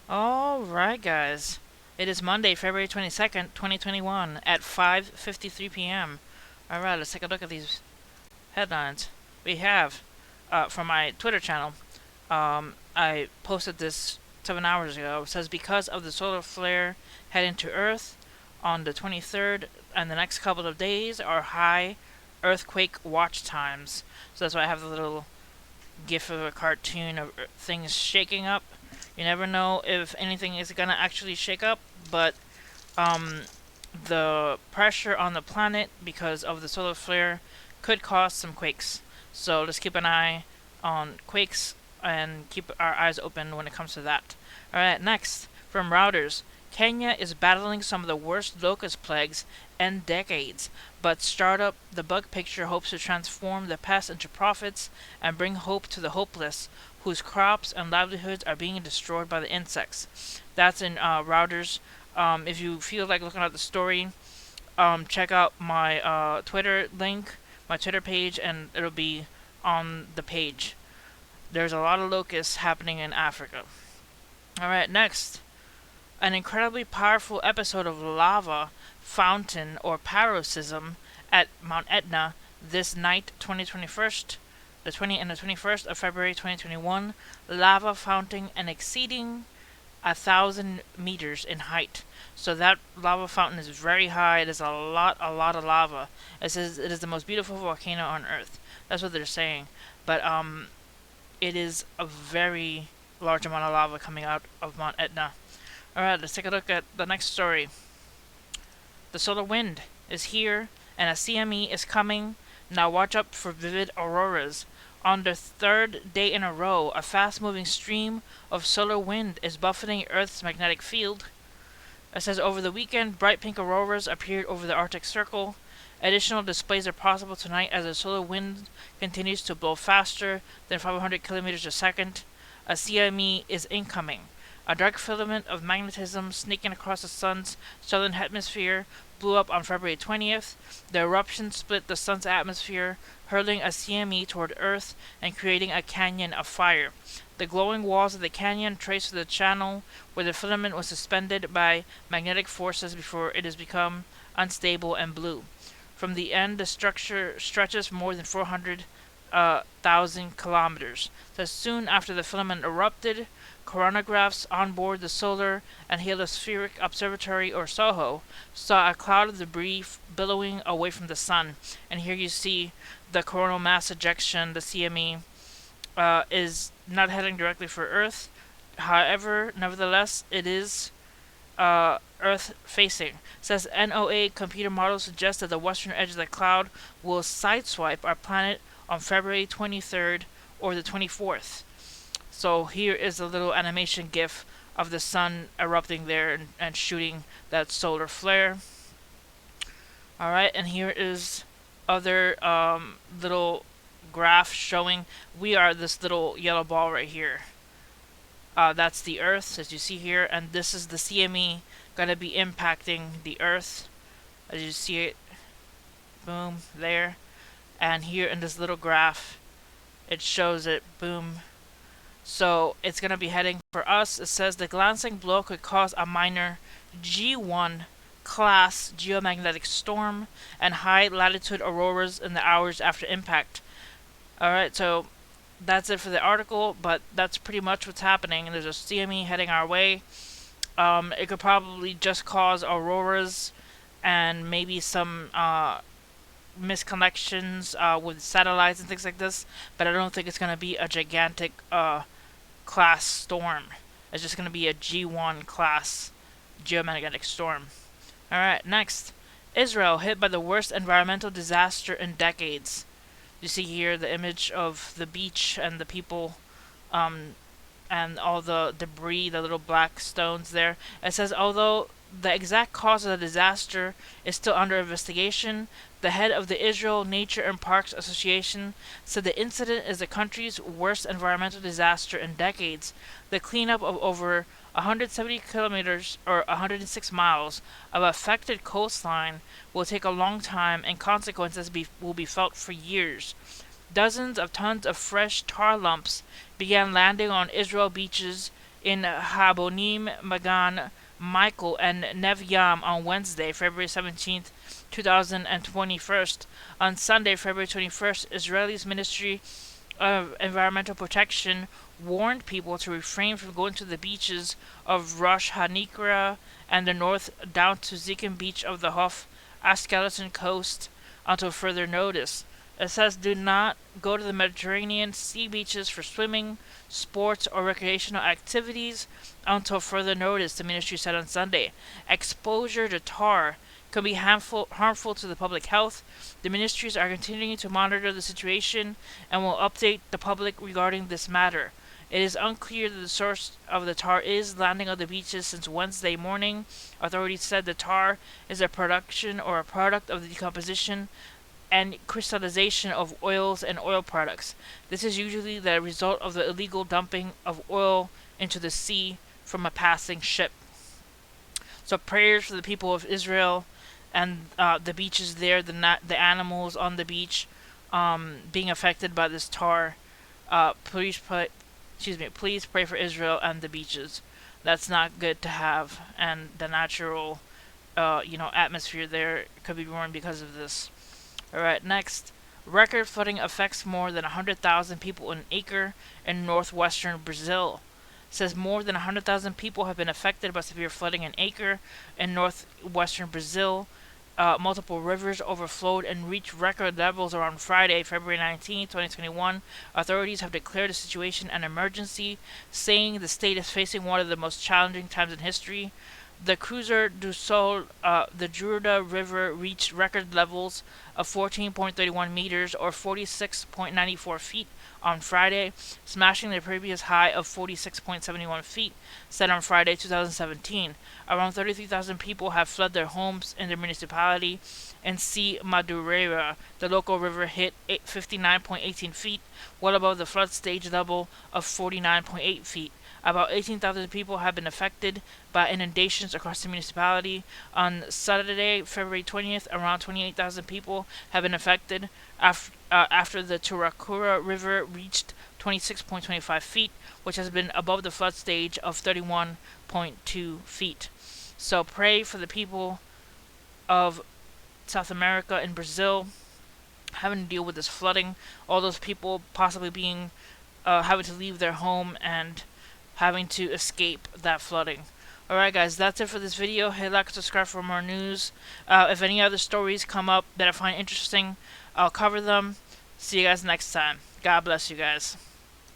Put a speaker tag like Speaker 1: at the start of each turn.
Speaker 1: Alright, guys. It is Monday, February 22nd, 2021, at 5:53 p.m. Alright, let's take a look at these headlines. We have, from my Twitter channel, I posted this 7 hours ago. It says, because of the solar flare heading to Earth on the 23rd and the next couple of days are high earthquake watch times. So that's why I have the little gif of a cartoon of things shaking up. You never know if anything is gonna actually shake up, but um, the pressure on the planet because of the solar flare could cause some quakes. So let's keep an eye on quakes and keep our eyes open when it comes to that. Alright, next, from Routers. Kenya is battling some of the worst locust plagues in decades, but startup The Bug Picture hopes to transform the pest into profits and bring hope to the hopeless, whose crops and livelihoods are being destroyed by the insects. That's in Routers. If you feel like looking at the story, check out my Twitter link, my Twitter page, and it'll be on the page. There's a lot of locusts happening in Africa. Alright, next. An incredibly powerful episode of lava fountain or paroxysm at Mount Etna this night, 2021st, the 20th and the 21st of February 2021. Lava fountain and exceeding 1,000 meters in height. So that lava fountain is very high. There's a lot of lava. It says it is the most beautiful volcano on Earth. That's what they're saying. But it is a very large amount of lava coming out of Mount Etna. Alright, let's take a look at the next story. The solar wind is here, and a CME is coming. Now watch out for vivid auroras. On the third day in a row, a fast-moving stream of solar wind is buffeting Earth's magnetic field. It says over the weekend, bright pink auroras appeared over the Arctic Circle. Additional displays are possible tonight as the solar wind continues to blow faster than 500 kilometers a second. A CME is incoming. A dark filament of magnetism sneaking across the sun's southern hemisphere blew up on February 20th. The eruption split the sun's atmosphere, hurling a CME toward Earth and creating a canyon of fire. The glowing walls of the canyon trace the channel where the filament was suspended by magnetic forces before it has become unstable and blue. From the end, the structure stretches more than 400,000 kilometers. So soon after the filament erupted, coronagraphs on board the Solar and Heliospheric Observatory, or SOHO, saw a cloud of debris billowing away from the sun. And here you see the coronal mass ejection, the CME, is not heading directly for Earth. However, nevertheless, it is Earth facing. It says NOAA computer models suggest that the western edge of the cloud will sideswipe our planet on February 23rd or the 24th. So here is a little animation gif of the sun erupting there and shooting that solar flare. Alright, and here is other little graph showing we are this little yellow ball right here. That's the Earth, as you see here, and this is the CME gonna be impacting the Earth, as you see it. Boom, there. And here in this little graph, it shows it. Boom. So it's gonna be heading for us. It says the glancing blow could cause a minor G1 class geomagnetic storm and high latitude auroras in the hours after impact. Alright, so that's it for the article, but that's pretty much what's happening. There's a CME heading our way. It could probably just cause auroras and maybe some misconnections with satellites and things like this, but I don't think it's going to be a gigantic class storm. It's just going to be a G1 class geomagnetic storm. Alright, next. Israel hit by the worst environmental disaster in decades. You see here the image of the beach and the people and all the debris, the little black stones there. It says, although the exact cause of the disaster is still under investigation, the head of the Israel Nature and Parks Association said the incident is the country's worst environmental disaster in decades. The cleanup of over 170 kilometers or 106 miles of affected coastline will take a long time and consequences will be felt for years. Dozens of tons of fresh tar lumps began landing on Israel beaches in Habonim, Magan, Michael, and Nevyam on Wednesday, February 17th, 2021. On Sunday, February 21st, Israel's Ministry of Environmental Protection warned people to refrain from going to the beaches of Rosh Hanikra and the north down to Zikim Beach of the Hof Ashkelon coast until further notice. It says do not go to the Mediterranean sea beaches for swimming, sports, or recreational activities until further notice, the ministry said on Sunday. Exposure to tar can be harmful to the public health. The ministries are continuing to monitor the situation and will update the public regarding this matter. It is unclear that the source of the tar is landing on the beaches since Wednesday morning. Authorities said the tar is a production or a product of the decomposition and crystallization of oils and oil products. This is usually the result of the illegal dumping of oil into the sea from a passing ship. So prayers for the people of Israel and the beaches there, the animals on the beach being affected by this tar. Please pray for Israel and the beaches. That's not good to have, and the natural, atmosphere there could be ruined because of this. All right, next. Record flooding affects more than 100,000 people in Acre in northwestern Brazil. Says more than 100,000 people have been affected by severe flooding in Acre in northwestern Brazil. Multiple rivers overflowed and reached record levels around Friday, February 19, 2021. Authorities have declared the situation an emergency, saying the state is facing one of the most challenging times in history. The Cruzeiro do Sul, the Jurda River, reached record levels of 14.31 meters or 46.94 feet on Friday, smashing the previous high of 46.71 feet set on Friday, 2017. Around 33,000 people have fled their homes in the municipality. In C. Madureira, the local river hit 59.18 feet, well above the flood stage level of 49.8 feet. About 18,000 people have been affected by inundations across the municipality. On Saturday, February 20th, around 28,000 people have been affected after the Turacura River reached 26.25 feet, which has been above the flood stage of 31.2 feet. So pray for the people of South America and Brazil having to deal with this flooding. All those people possibly being having to leave their home and having to escape that flooding. Alright guys, that's it for this video. Hit like and subscribe for more news. If any other stories come up that I find interesting, I'll cover them. See you guys next time. God bless you guys.